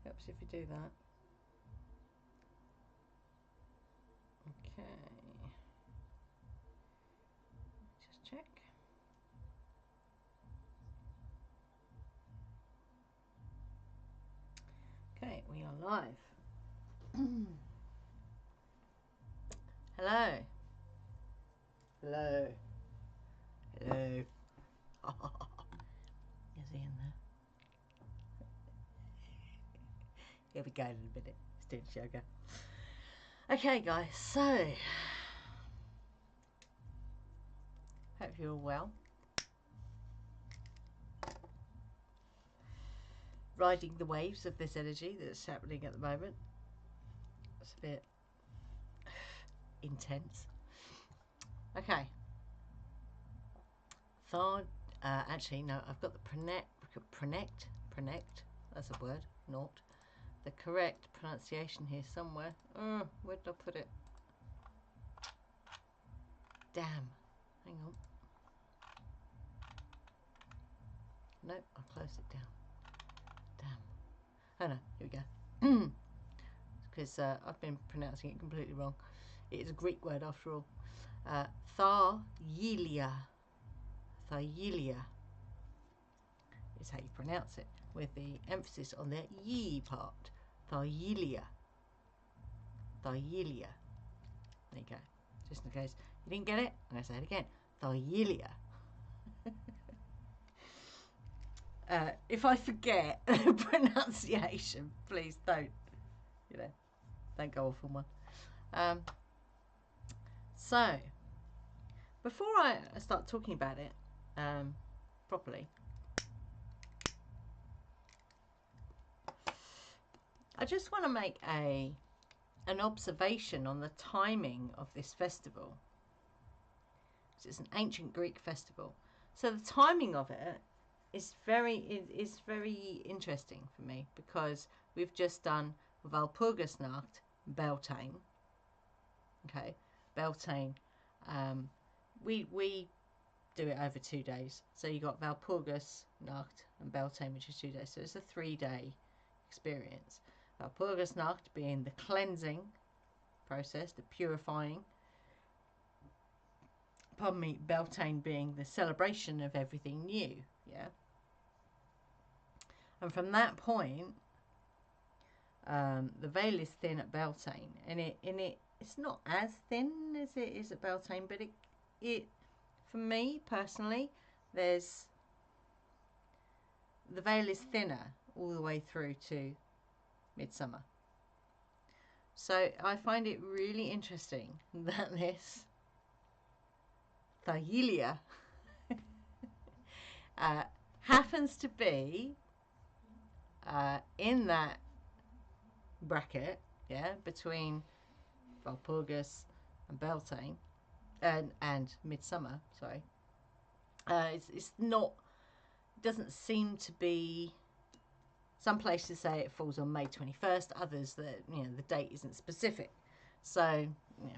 Helps if you do that. Okay. Just check. Okay, we are live. Hello. Hello. Hello. Is he in there? Here we go in a minute. He's doing yoga. Okay, guys, so hope you're all well. Riding the waves of this energy that's happening at the moment. It's a bit intense. Okay. Actually, no, I've got the pronect, that's a word, not. The correct pronunciation here somewhere. Where did I put it? Damn. Hang on. Nope, I'll close it down. Damn. Oh no, here we go. Because I've been pronouncing it completely wrong. It is a Greek word after all. Thargelia. Thargelia is how you pronounce it, with the emphasis on the ye part. Thargelia. Thargelia. There you go. Just in case you didn't get it, I'm going to say it again. Thargelia. If I forget the pronunciation, please don't go off on one. So, before I start talking about it properly, I just want to make an observation on the timing of this festival. It's an ancient Greek festival, so the timing of it is very interesting for me, because we've just done Walpurgisnacht, Beltane. Okay, Beltane. We do it over 2 days. So you got Walpurgisnacht and Beltane, which is 2 days. So it's a 3-day experience. Walpurgisnacht being the cleansing process, the purifying. Pardon me, Beltane being the celebration of everything new. Yeah. And from that point, the veil is thin at Beltane, and it's not as thin as it is at Beltane, but it for me personally, the veil is thinner all the way through to midsummer. So I find it really interesting that this Thargelia happens to be in that bracket, yeah, between Walpurgis and Beltane and midsummer. Sorry, it's not. It doesn't seem to be. Some places say it falls on May 21st. Others that the date isn't specific. So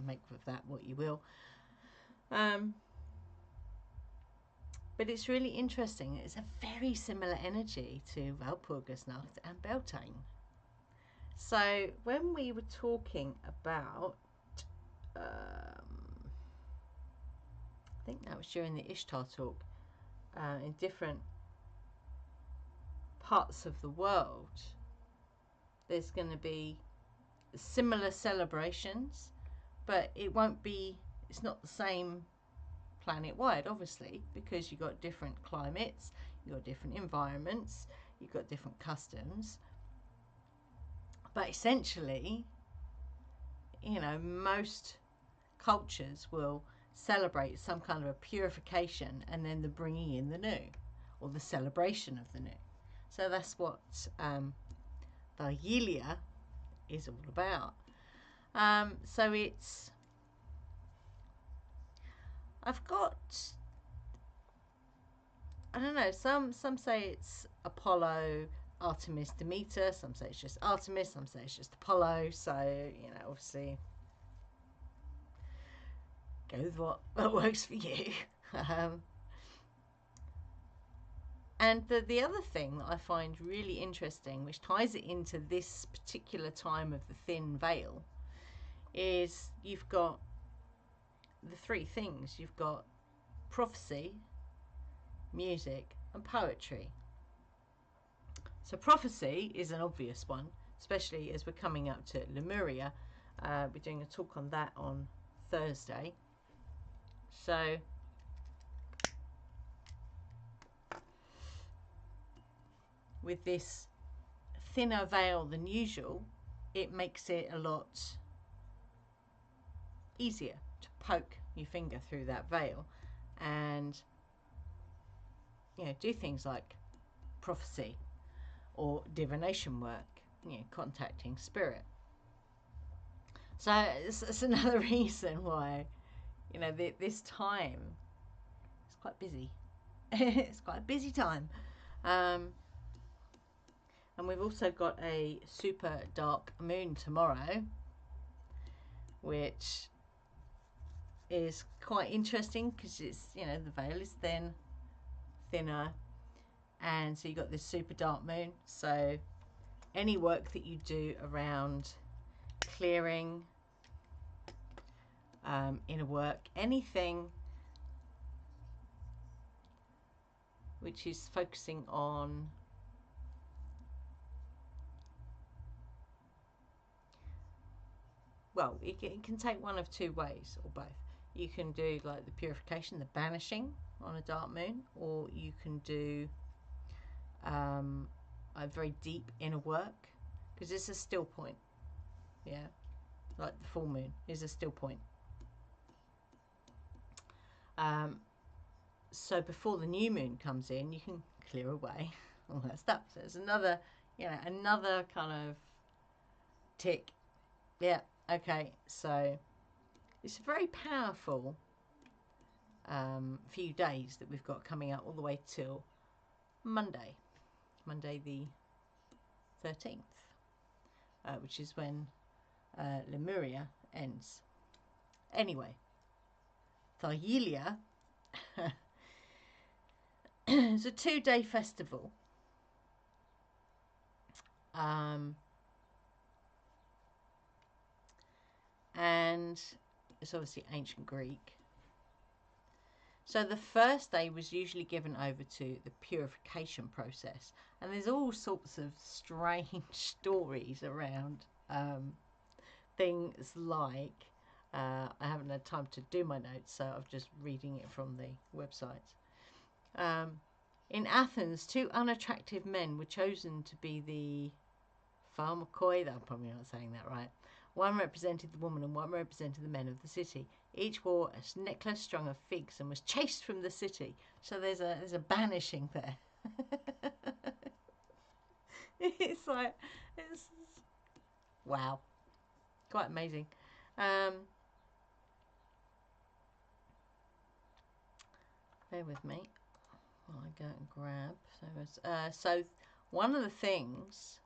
make of that what you will. But it's really interesting. It's a very similar energy to Walpurgisnacht and Beltane. So when we were talking about, I think that was during the Ishtar talk, in different parts of the world, there's going to be similar celebrations, but it's not the same planet-wide, obviously, because you've got different climates, you've got different environments, you've got different customs. But essentially, most cultures will celebrate some kind of a purification and then the bringing in the new, or the celebration of the new. So that's what Thargelia is all about. So it's... I've got... I don't know, some say it's Apollo, Artemis, Demeter, some say it's just Artemis, some say it's just Apollo. So, obviously go with what works for you. And the other thing that I find really interesting, which ties it into this particular time of the thin veil, is you've got the three things. You've got prophecy, music, and poetry. So prophecy is an obvious one, especially as we're coming up to Lemuria. We're doing a talk on that on Thursday. So with this thinner veil than usual, it makes it a lot easier to poke your finger through that veil and, you know, do things like prophecy or divination work, you know, contacting spirit. So it's another reason why, you know, this time is quite busy. It's quite a busy time. And we've also got a super dark moon tomorrow, which is quite interesting because it's, you know, the veil is thinner, and so you've got this super dark moon. So any work that you do around clearing, inner work, anything which is focusing on well, it can take one of two ways or both. You can do like the purification, the banishing on a dark moon, or you can do a very deep inner work, because it's a still point. Yeah, like the full moon is a still point. So before the new moon comes in, you can clear away all that stuff. So it's another, you know, another kind of tick. Yeah, okay. So it's a very powerful few days that we've got coming up all the way till Monday the 13th, which is when Lemuria ends. Anyway, Thargelia is a 2-day festival. And it's obviously ancient Greek. So the first day was usually given over to the purification process. And there's all sorts of strange stories around things like, I haven't had time to do my notes, so I'm just reading it from the website. In Athens, 2 unattractive men were chosen to be the pharmakoi. I'm probably not saying that right. One represented the woman and one represented the men of the city. Each wore a necklace strung of figs and was chased from the city. So there's a banishing there. It's like, it's wow, quite amazing. Bear with me while I go and grab. So one of the things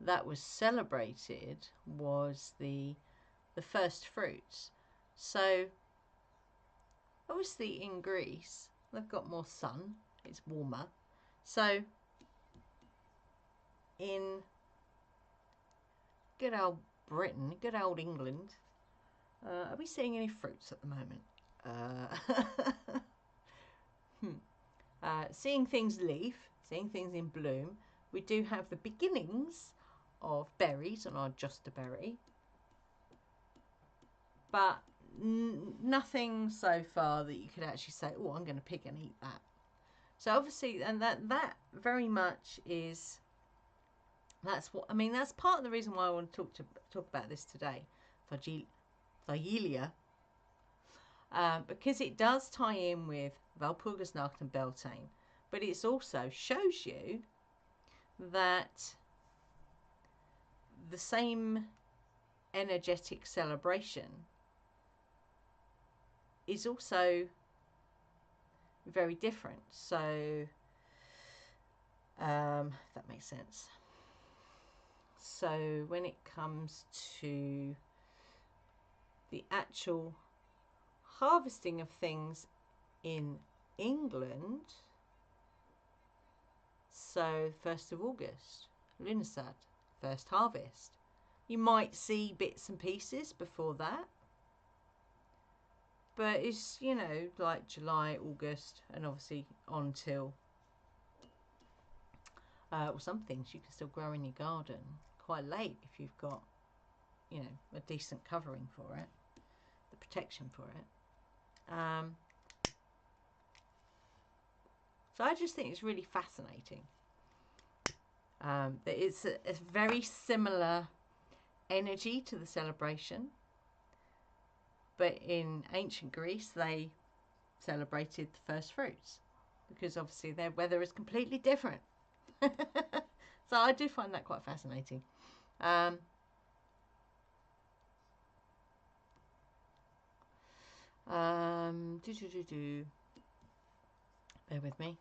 that was celebrated was the first fruits. So obviously in Greece they've got more sun, it's warmer. So in good old Britain, good old England, are we seeing any fruits at the moment? Seeing things leaf, seeing things in bloom. We do have the beginnings of berries on our Josterberry, but nothing so far that you could actually say, oh, I'm going to pick and eat that. So obviously, and that very much is, that's what I mean. That's part of the reason why I want to talk about this today, Thargelia, because it does tie in with Walpurgisnacht and Beltane, but it also shows you that the same energetic celebration is also very different. So if that makes sense. So when it comes to the actual harvesting of things in England, so 1st of August, Lunarsad, first harvest. You might see bits and pieces before that, but it's, you know, like July, August, and obviously on till well, some things you can still grow in your garden quite late if you've got, you know, a decent covering for it, the protection for it. So I just think it's really fascinating that it's a very similar energy to the celebration, but in ancient Greece they celebrated the first fruits because obviously their weather is completely different. So I do find that quite fascinating. Bear with me.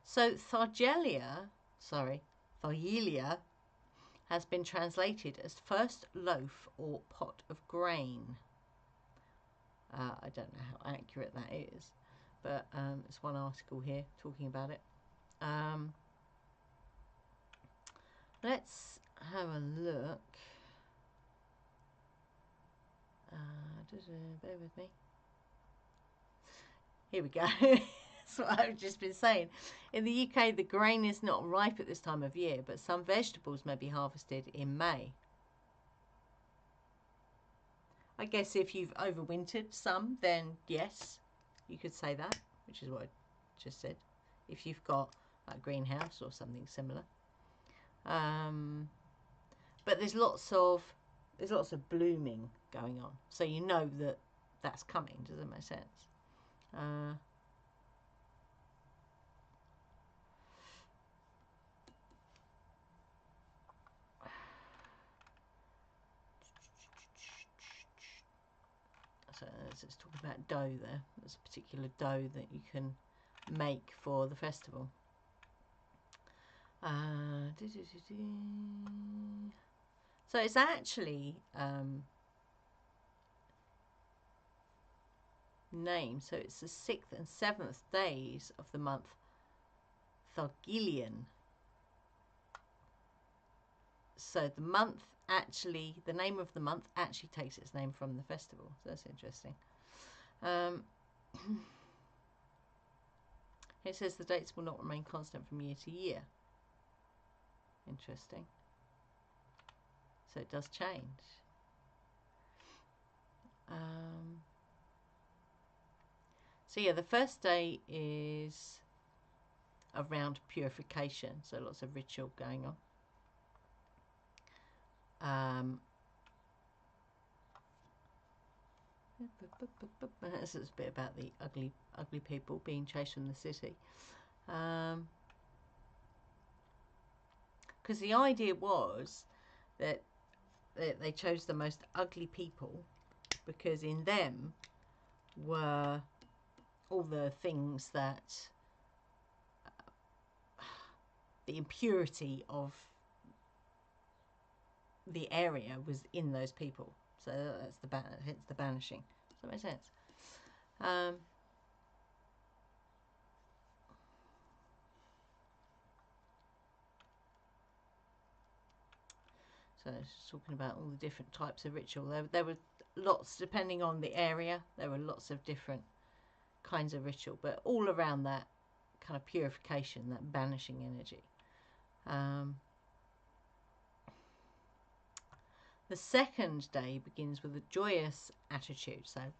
So Thargelia has been translated as first loaf or pot of grain. I don't know how accurate that is, but there's one article here talking about it. Let's have a look. Bear with me. Here we go. That's what I've just been saying. In the UK, the grain is not ripe at this time of year, but some vegetables may be harvested in May. I guess if you've overwintered some, then yes, you could say that, which is what I just said. If you've got a greenhouse or something similar. But there's lots of blooming going on, so you know that that's coming. Does that make sense? So let's talk about dough there. There's a particular dough that you can make for the festival. So it's actually named, so it's the 6th and 7th days of the month Thargelian. So the month actually, the name of the month actually takes its name from the festival. So that's interesting. It says the dates will not remain constant from year to year. Interesting. So it does change. So yeah, the first day is around purification. So lots of ritual going on. This is a bit about the ugly people being chased from the city. Because the idea was that they chose the most ugly people because in them were all the things that the impurity of the area was in those people. So that's hence the banishing. Does that make sense? So it's talking about all the different types of ritual. There were lots, depending on the area, there were lots of different kinds of ritual, but all around that kind of purification, that banishing energy. The second day begins with a joyous attitude. So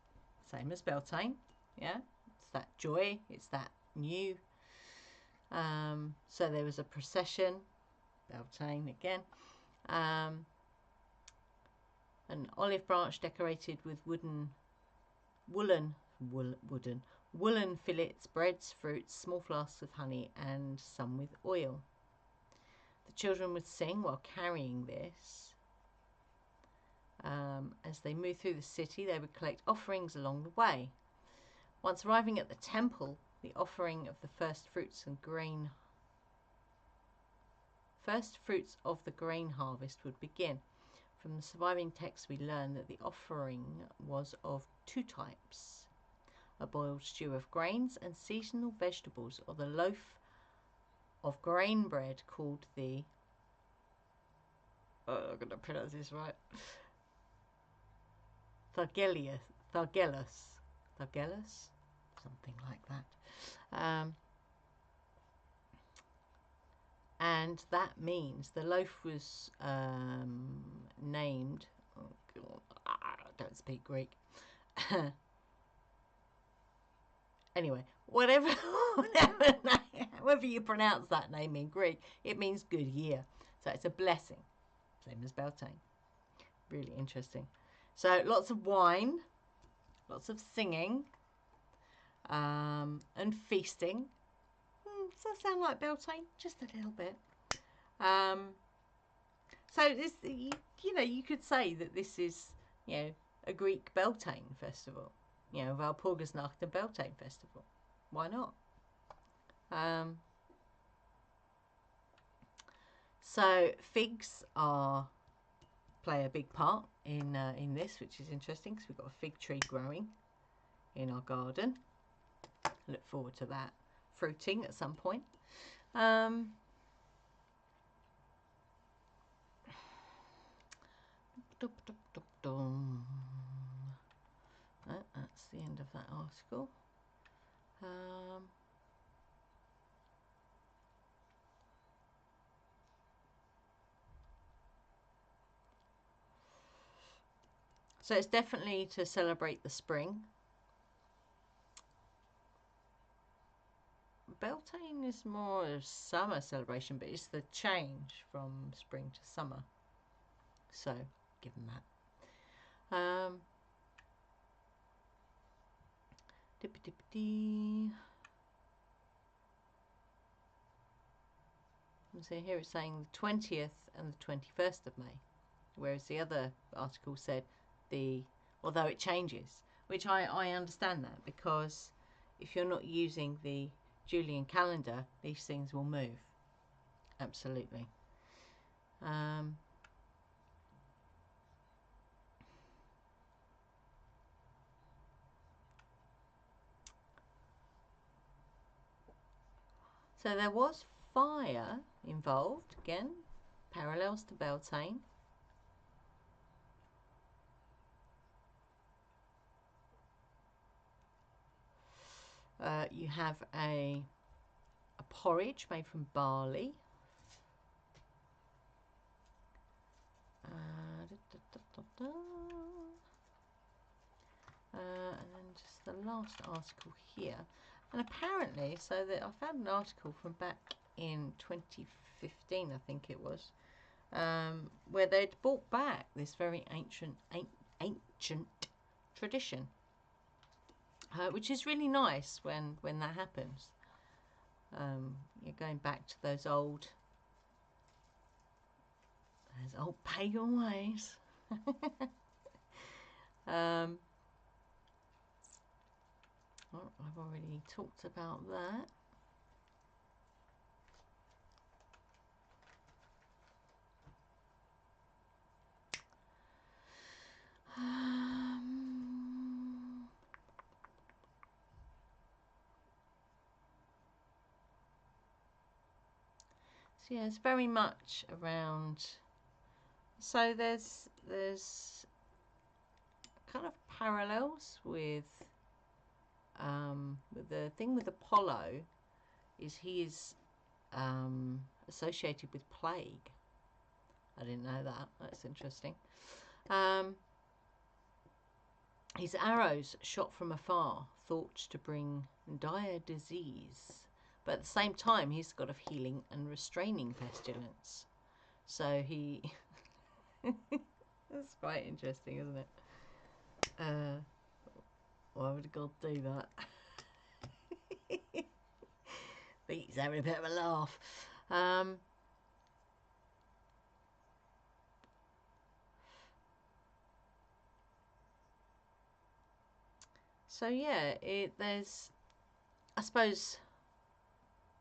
same as Beltane, yeah? It's that joy, it's that new. So there was a procession, Beltane again. An olive branch decorated with woolen fillets, breads, fruits, small flasks of honey, and some with oil. The children would sing while carrying this. As they moved through the city, they would collect offerings along the way. Once arriving at the temple, the offering of the first fruits of the grain harvest would begin. From the surviving text, we learn that the offering was of two types: a boiled stew of grains and seasonal vegetables, or the loaf of grain bread called the... I'm going to pronounce this right. Thargelia. Thargelus. Thargelus? Something like that. And that means the loaf was named... Oh, God, I don't speak Greek. Anyway, whatever you pronounce that name in Greek, it means good year. So it's a blessing, same as Beltane. Really interesting. So lots of wine, lots of singing, and feasting. Does that sound like Beltane? Just a little bit. So this, you could say that this is, a Greek Beltane festival. Walpurgisnacht and Beltane festival. Why not? So figs play a big part in this, which is interesting because we've got a fig tree growing in our garden. Look forward to that fruiting at some point. That's the end of that article. So it's definitely to celebrate the spring. Beltane is more a summer celebration, but it's the change from spring to summer. So, given that. So here it's saying the 20th and the 21st of May, whereas the other article said although it changes, which I understand that, because if you're not using the Julian calendar, these things will move. Absolutely. So there was fire involved, again, parallels to Beltane. You have a porridge made from barley. And then just the last article here. And apparently, so that I found an article from back in 2015, I think it was, where they'd brought back this very ancient tradition, which is really nice when that happens. You're going back to those old pagan ways. Well, I've already talked about that. So yeah, it's very much around. So there's kind of parallels with the thing with Apollo, is he is associated with plague. I didn't know that. That's interesting. His arrows shot from afar, thought to bring dire disease, but at the same time he's got of healing and restraining pestilence. So he that's quite interesting, isn't it? Why would God do that? He's having a bit of a laugh. So yeah, there's, I suppose,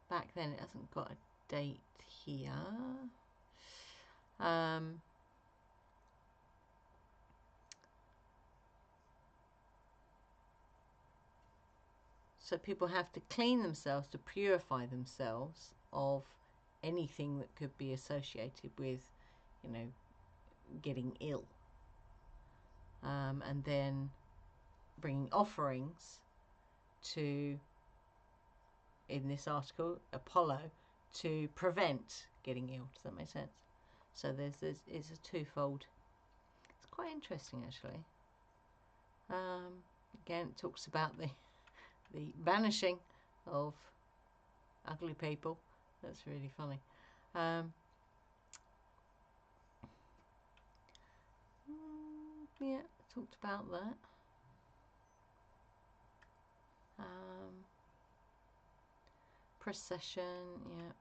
back then it hasn't got a date here. So people have to clean themselves, to purify themselves of anything that could be associated with, you know, getting ill. And then bringing offerings to, in this article, Apollo, to prevent getting ill. Does that make sense? So it's a twofold. It's quite interesting, actually. Again, it talks about the vanishing of ugly people. That's really funny. Yeah, talked about that. Procession, yeah.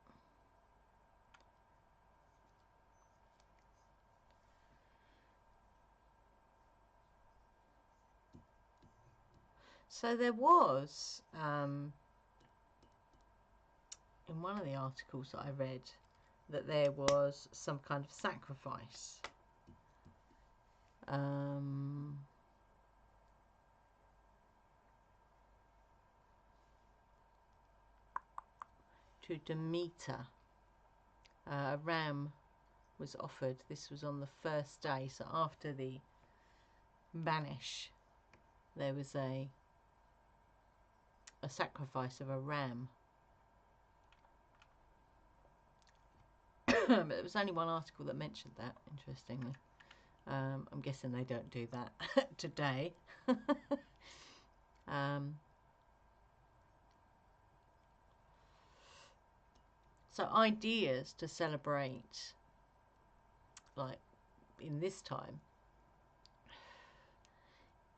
So there was, in one of the articles that I read, that there was some kind of sacrifice. To Demeter. A ram was offered. This was on the first day, so after the banish, there was a sacrifice of a ram. But there was only one article that mentioned that, interestingly. I'm guessing they don't do that today. So ideas to celebrate, like in this time,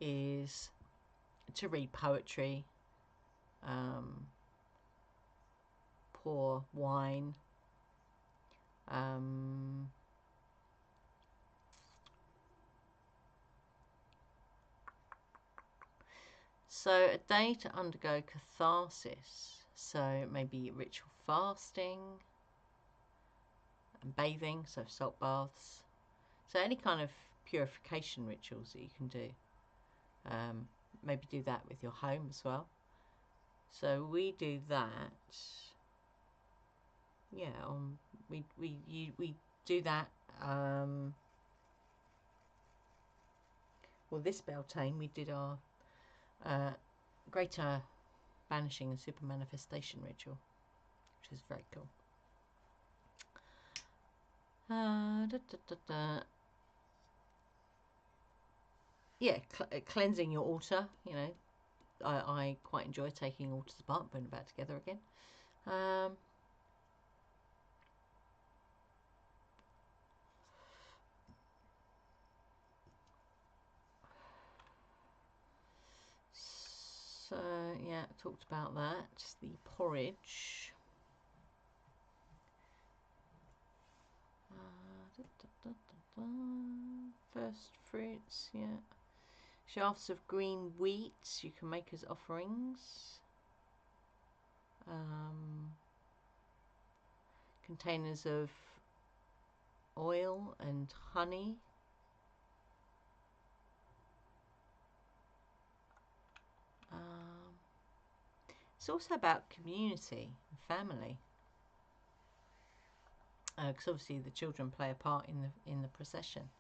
is to read poetry, pour wine, so a day to undergo catharsis. So maybe ritual fasting and bathing, so salt baths. So any kind of purification rituals that you can do. Maybe do that with your home as well. So we do that. Yeah, we do that. Well, this Beltane we did our greater banishing and super manifestation ritual, which is very cool. Yeah, cleansing your altar. You know, I quite enjoy taking altars apart and putting them back together again. So yeah, talked about that. The porridge. First fruits, yeah. Shafts of green wheat you can make as offerings. Containers of oil and honey. It's also about community and family, because obviously the children play a part in the procession.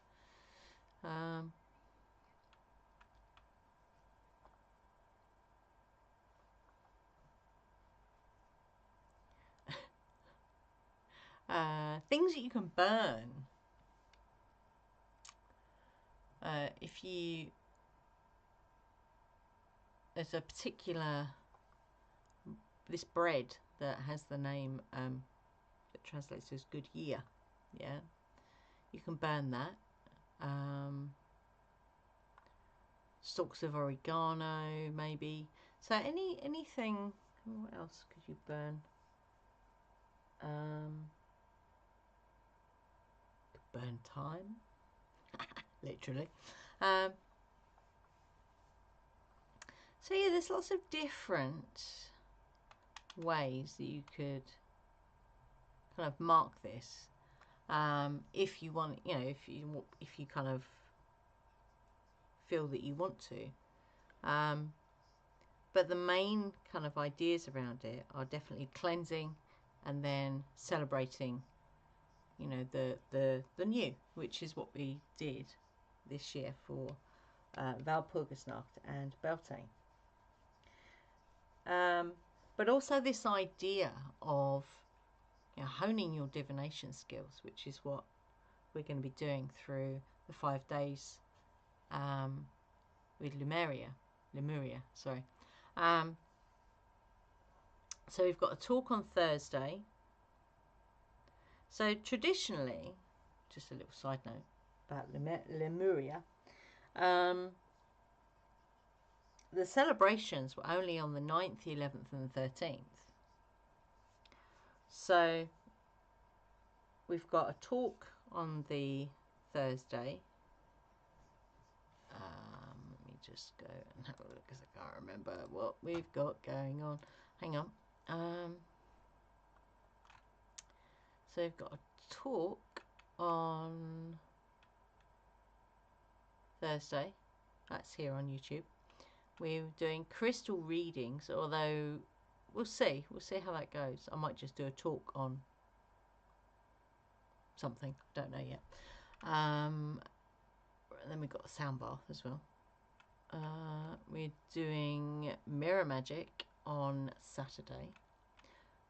Things that you can burn. If you, there's a particular, this bread that has the name that translates as good year. Yeah, you can burn that. Stalks of oregano, maybe. So anything. What else could you burn? Burn time, literally. So yeah, there's lots of different ways that you could kind of mark this. If you want, you know, if you kind of feel that you want to. But the main kind of ideas around it are definitely cleansing and then celebrating, you know, the new, which is what we did this year for Walpurgisnacht and Beltane. But also this idea of, you know, honing your divination skills, which is what we're going to be doing through the 5 days with Lemuria, sorry. So we've got a talk on Thursday. So traditionally, just a little side note about Lemuria, the celebrations were only on the 9th, 11th and the 13th. So we've got a talk on the Thursday. Let me just go and have a look because I can't remember what we've got going on. Hang on. So we've got a talk on Thursday. That's here on YouTube. We're doing crystal readings, although we'll see how that goes. I might just do a talk on something, don't know yet. Then we've got a sound bath as well. We're doing mirror magic on Saturday.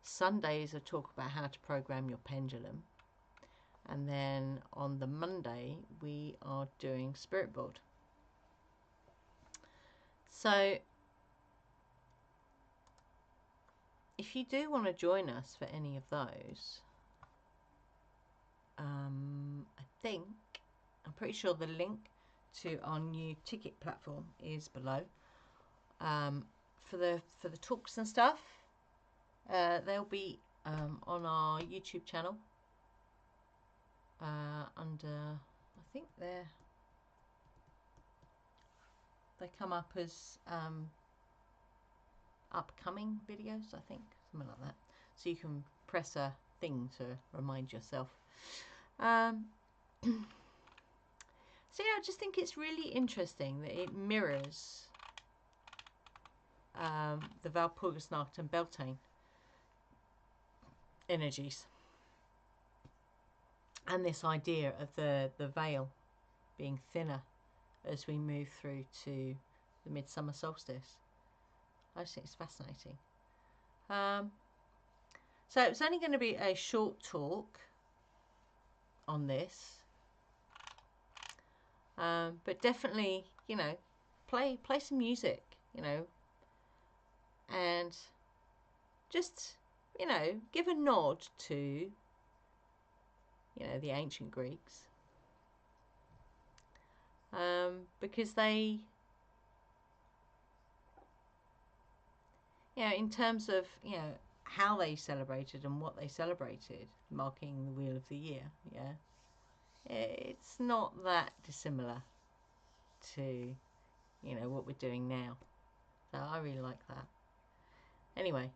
Sunday is a talk about how to program your pendulum, and then on the Monday we are doing spirit board. So if you do want to join us for any of those, I'm pretty sure the link to our new ticket platform is below. For the talks and stuff, they'll be on our YouTube channel under, I think they come up as upcoming videos, I think, something like that. So you can press a thing to remind yourself. So yeah, I just think it's really interesting that it mirrors the Walpurgisnacht and Beltane energies, and this idea of the veil being thinner as we move through to the midsummer solstice. I just think it's fascinating. So it's only going to be a short talk on this, but definitely, you know, play some music, you know, and just, you know, give a nod to, you know, the ancient Greeks, because they, you know, in terms of, you know, how they celebrated and what they celebrated, marking the wheel of the year, yeah, it's not that dissimilar to, you know, what we're doing now. So I really like that. Anyway,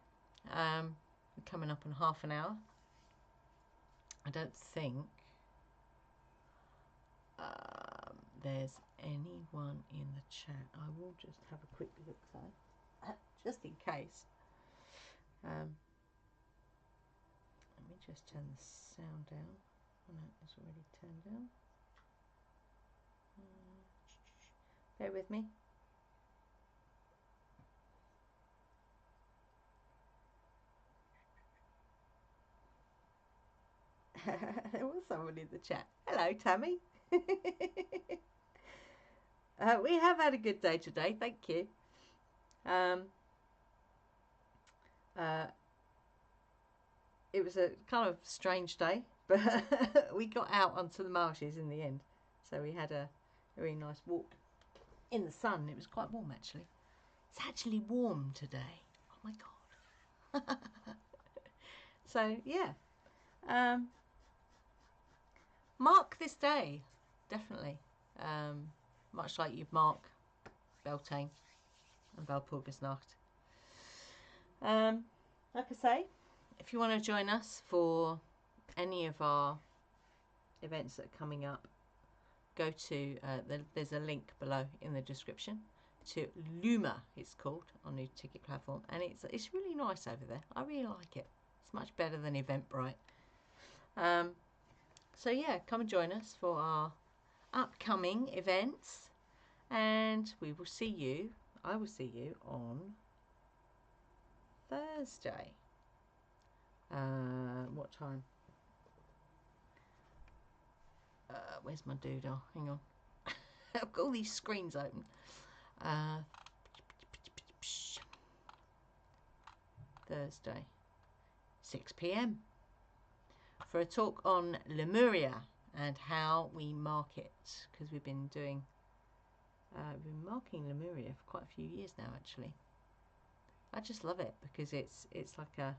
we're coming up on half an hour. I don't think there's anyone in the chat. I will just have a quick look though, just in case. Let me just turn the sound down. Oh no, it's already turned down. Bear with me. There was someone in the chat. Hello, Tammy. We have had a good day today, thank you. It was a kind of strange day, but we got out onto the marshes in the end. So we had a very nice walk in the sun. It was quite warm actually. It's actually warm today. Oh my god. So yeah. Mark this day, definitely. Much like you'd mark Beltane and Walpurgisnacht. Like I say, if you want to join us for any of our events that are coming up, go to there's a link below in the description to Luma, it's called, on the ticket platform, and it's really nice over there. I really like it. It's much better than Eventbrite. So yeah, come and join us for our upcoming events, and we will see you. I will see you on Thursday. What time? Where's my doodle? Hang on. I've got all these screens open. Thursday, 6 p.m. for a talk on Lemuria and how we market, because we've been marking Lemuria for quite a few years now. Actually, I just love it because it's like a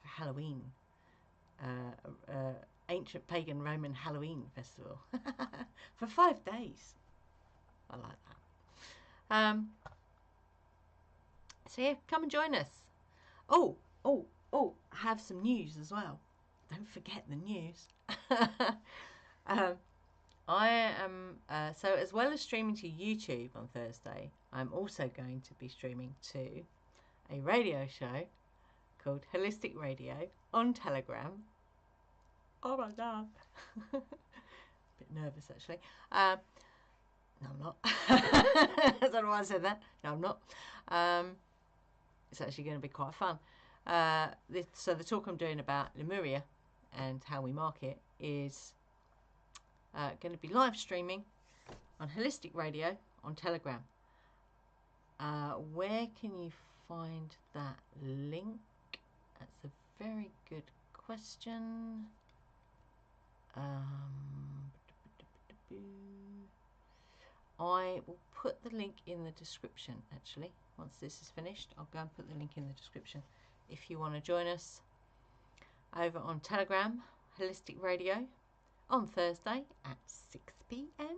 Halloween, ancient pagan Roman Halloween festival for 5 days. I like that. So yeah, come and join us. Oh, I have some news as well. Don't forget the news. I am, so as well as streaming to YouTube on Thursday, I'm also going to be streaming to a radio show called Holistic Radio on Telegram. Oh my god. Bit nervous actually. No, I'm not. I don't know why I said that. No, I'm not. It's actually going to be quite fun. So the talk I'm doing about Lemuria and how we market is going to be live streaming on Holistic Radio on Telegram. Where can you find that link? That's a very good question. I will put the link in the description actually. Once this is finished, I'll go and put the link in the description if you want to join us over on Telegram, Holistic Radio, on Thursday at 6 p.m.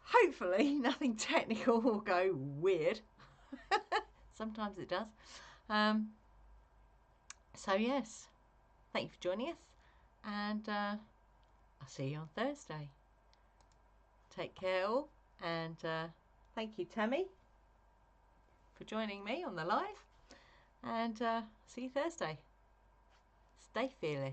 Hopefully nothing technical will go weird. Sometimes it does. So yes, thank you for joining us, and I'll see you on Thursday. Take care all, and thank you Tammy for joining me on the live, and see you Thursday. Stay fearless.